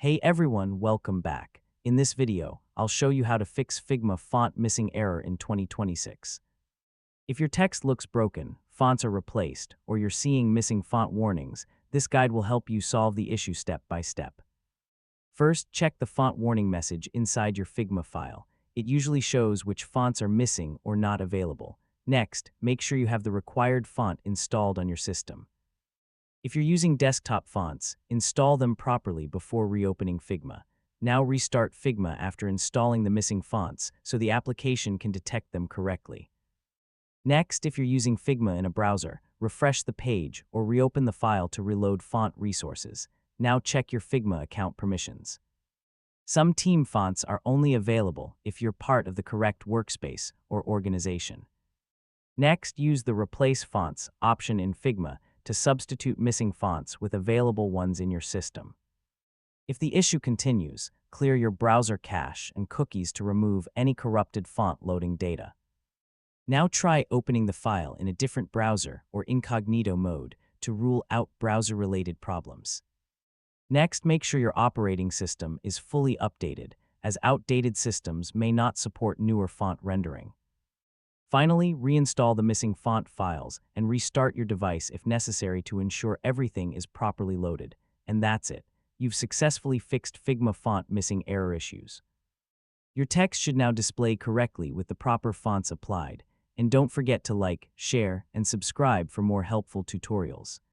Hey everyone, welcome back. In this video, I'll show you how to fix Figma font missing error in 2026. If your text looks broken, fonts are replaced, or you're seeing missing font warnings, this guide will help you solve the issue step by step. First, check the font warning message inside your Figma file. It usually shows which fonts are missing or not available. Next, make sure you have the required font installed on your system. If you're using desktop fonts, install them properly before reopening Figma. Now restart Figma after installing the missing fonts so the application can detect them correctly. Next, if you're using Figma in a browser, refresh the page or reopen the file to reload font resources. Now check your Figma account permissions. Some team fonts are only available if you're part of the correct workspace or organization. Next, use the Replace Fonts option in Figma to substitute missing fonts with available ones in your system. If the issue continues, clear your browser cache and cookies to remove any corrupted font loading data. Now try opening the file in a different browser or incognito mode to rule out browser-related problems. Next, make sure your operating system is fully updated, as outdated systems may not support newer font rendering. Finally, reinstall the missing font files and restart your device if necessary to ensure everything is properly loaded. And that's it. You've successfully fixed Figma font missing error issues. Your text should now display correctly with the proper fonts applied. And don't forget to like, share, and subscribe for more helpful tutorials.